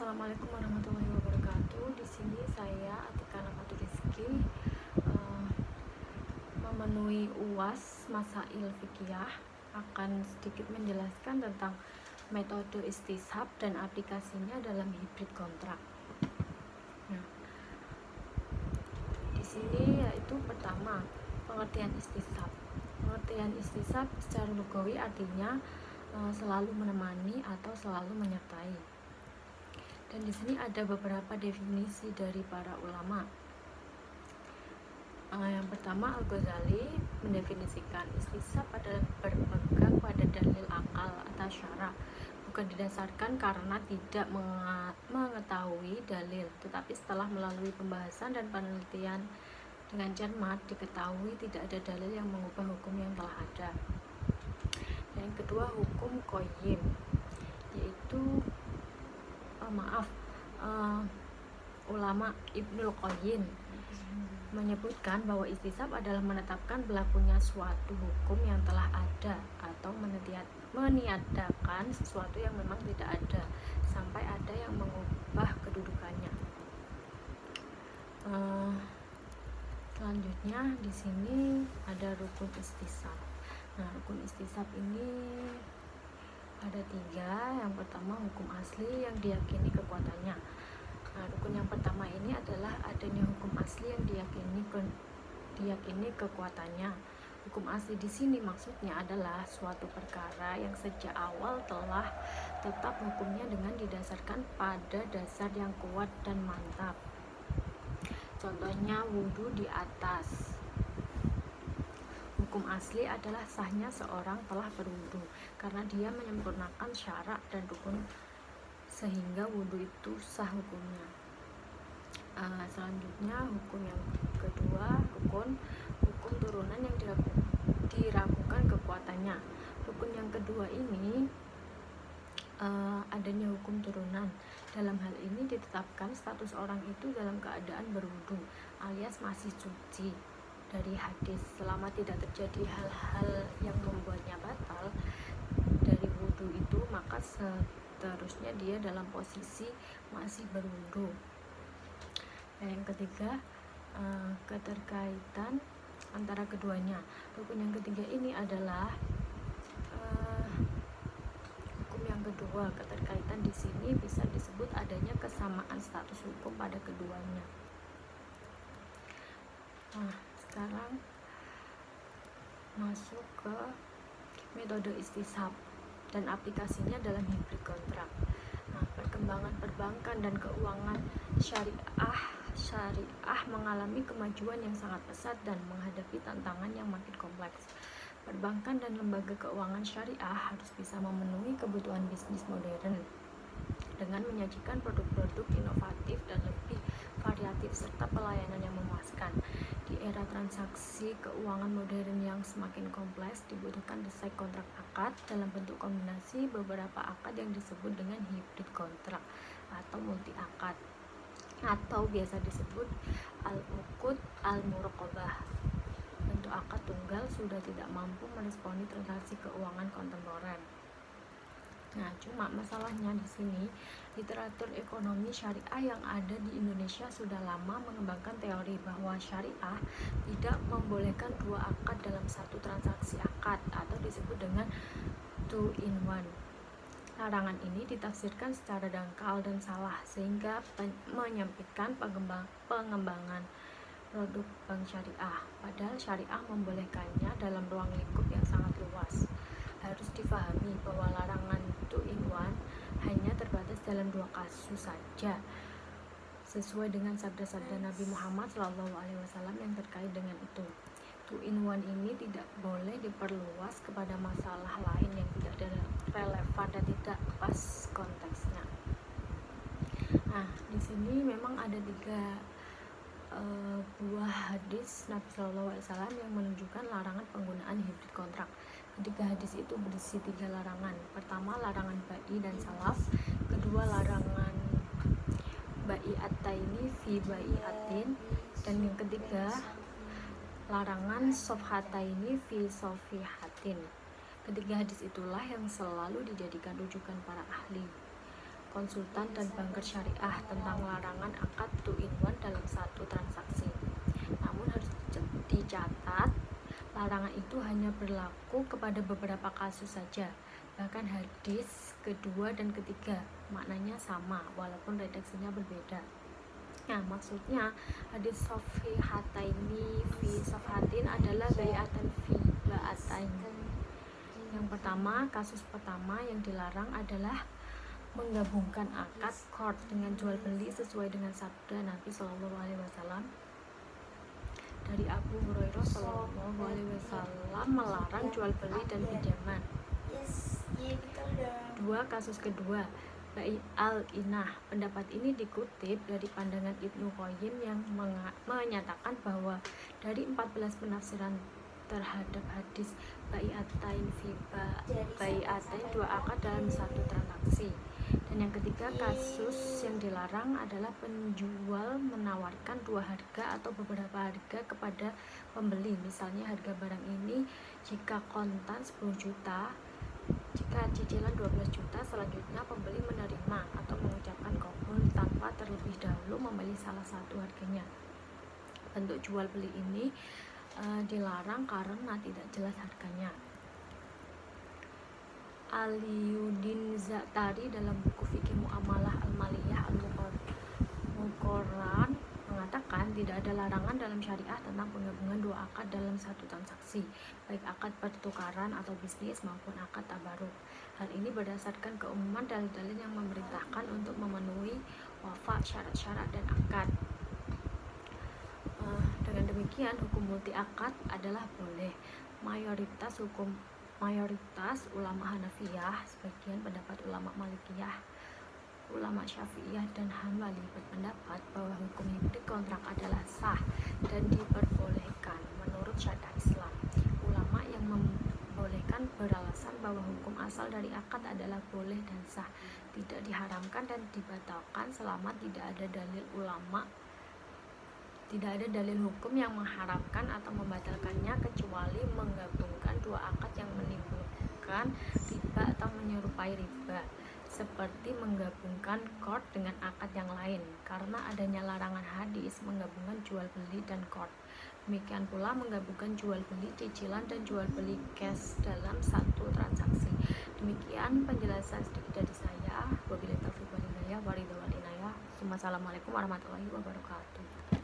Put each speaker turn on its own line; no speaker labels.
Assalamualaikum warahmatullahi wabarakatuh. Di sini saya Atika Nafatu Rizky memenuhi UAS Masail Fikiyah akan sedikit menjelaskan tentang metode istishab dan aplikasinya dalam hibrid kontrak. Nah, di sini yaitu pertama pengertian istishab. Pengertian istishab secara lugawi artinya selalu menemani atau selalu menyertai. Dan di sini ada beberapa definisi dari para ulama. Yang pertama, Al-Ghazali mendefinisikan istishab adalah berpegang pada dalil akal atau syara, bukan didasarkan karena tidak mengetahui dalil, tetapi setelah melalui pembahasan dan penelitian dengan cermat diketahui tidak ada dalil yang mengubah hukum yang telah ada. Yang kedua, hukum qayyim, yaitu ulama Ibnul Qayyim menyebutkan bahwa istishab adalah menetapkan berlakunya suatu hukum yang telah ada atau meniadakan sesuatu yang memang tidak ada sampai ada yang mengubah kedudukannya. Selanjutnya di sini ada rukun istishab. Nah, rukun istishab ini ada 3. Yang pertama, hukum asli yang diyakini kekuatannya. Nah, rukun yang pertama ini adalah adanya hukum asli yang diyakini kekuatannya. Hukum asli di sini maksudnya adalah suatu perkara yang sejak awal telah tetap hukumnya dengan didasarkan pada dasar yang kuat dan mantap. Contohnya wudhu di atas. Hukum asli adalah sahnya seorang telah berwudu karena dia menyempurnakan syarat dan rukun sehingga wudu itu sah hukumnya. Selanjutnya hukum yang kedua, hukum turunan yang diragukan kekuatannya. Rukun yang kedua ini adanya hukum turunan. Dalam hal ini ditetapkan status orang itu dalam keadaan berwudu alias masih suci dari hadis selama tidak terjadi hal-hal yang membuatnya batal dari wudhu itu, maka seterusnya dia dalam posisi masih berwudhu. Yang ketiga, keterkaitan antara keduanya. Rukun yang ketiga ini adalah hukum yang kedua. Keterkaitan di sini bisa disebut adanya kesamaan status hukum pada keduanya. Nah, sekarang masuk ke metode istishab dan aplikasinya dalam hibrid kontrak. Nah, perkembangan perbankan dan keuangan syariah mengalami kemajuan yang sangat pesat dan menghadapi tantangan yang makin kompleks. Perbankan dan lembaga keuangan syariah harus bisa memenuhi kebutuhan bisnis modern dengan menyajikan produk-produk inovatif dan lebih variatif serta pelayanan yang memuaskan. Di era transaksi keuangan modern yang semakin kompleks, dibutuhkan desain kontrak akad dalam bentuk kombinasi beberapa akad yang disebut dengan hibrid kontrak atau multi akad, atau biasa disebut al-uqud al-muraqabah. Bentuk akad tunggal sudah tidak mampu meresponi transaksi keuangan kontemporer. Nah, cuma masalahnya di sini literatur ekonomi syariah yang ada di Indonesia sudah lama mengembangkan teori bahwa syariah tidak membolehkan 2 akad dalam satu transaksi akad atau disebut dengan 2-in-1. Larangan ini ditafsirkan secara dangkal dan salah sehingga menyempitkan pengembangan produk bank syariah. Padahal syariah membolehkannya dalam ruang lingkup yang sangat luas. Harus difahami bahwa larangan 2-in-1 hanya terbatas dalam 2 kasus saja, sesuai dengan sabda-sabda Nabi Muhammad SAW yang terkait dengan itu. 2-in-1 ini tidak boleh diperluas kepada masalah lain yang tidak relevan dan tidak pas konteksnya. Nah, di sini memang ada 3 buah hadis Nabi SAW yang menunjukkan larangan penggunaan hibrid kontrak. Ketiga hadis itu berisi 3 larangan. Pertama, larangan ba'i dan salaf. Kedua, larangan ba'i ataini fi ba'i atin. Dan yang ketiga, larangan sofhataini fi sofihatin. Ketiga hadis itulah yang selalu dijadikan rujukan para ahli. konsultan dan banker syariah tentang larangan akad 2-in-1 dalam satu transaksi. Namun harus dicatat, larangan itu hanya berlaku kepada beberapa kasus saja. Bahkan hadis kedua dan ketiga maknanya sama walaupun redaksinya berbeda. Nah, maksudnya hadis sahihataini fi safhatin adalah bai'atan fi bai'atain. Yang pertama, kasus pertama yang dilarang adalah menggabungkan akad qard dengan jual beli sesuai dengan sabda Nabi Shallallahu Alaihi Wasallam. Dari Abu Hurairah Shallallahu Alaihi Wasallam melarang jual beli dan pinjaman. Kasus kedua, bai' al-inah. Pendapat ini dikutip dari pandangan Ibnu Qayyim yang menyatakan bahwa dari 14 penafsiran terhadap hadis bai'atain fi bai'atain 2 akad dalam satu transaksi. Dan yang ketiga, kasus yang dilarang adalah penjual menawarkan 2 harga atau beberapa harga kepada pembeli. Misalnya harga barang ini jika kontan 10 juta, jika cicilan 12 juta, selanjutnya pembeli menerima atau mengucapkan qabul tanpa terlebih dahulu membeli salah satu harganya. Bentuk jual beli ini dilarang karena tidak jelas harganya. Aliuddin Za'atari dalam buku Fikih Muamalah Al-Maliyah Al-Muqarrar mengatakan tidak ada larangan dalam syariah tentang penggabungan 2 akad dalam satu transaksi, baik akad pertukaran atau bisnis maupun akad tabaruk. Hal ini berdasarkan keumuman dalil-dalil yang memerintahkan untuk memenuhi wafa syarat-syarat dan akad. Dengan demikian, hukum multi akad adalah boleh. Mayoritas ulama Hanafiyah, sebagian pendapat ulama Malikiyah, ulama Syafi'iyah dan Hambali berpendapat bahwa hukum hibrid kontrak adalah sah dan diperbolehkan menurut syariat Islam. Ulama yang membolehkan beralasan bahwa hukum asal dari akad adalah boleh dan sah, tidak diharamkan dan dibatalkan selama tidak ada dalil hukum yang mengharamkan atau membatalkannya, kecuali menggabungkan 2 akad yang menimbulkan riba atau menyerupai riba, seperti menggabungkan qard dengan akad yang lain, karena adanya larangan hadis menggabungkan jual beli dan qard. Demikian pula menggabungkan jual beli cicilan dan jual beli cash dalam satu transaksi. Demikian penjelasan sedikit dari saya. Wabillahi taufiq wal hidayah. Wassalamualaikum warahmatullahi wabarakatuh.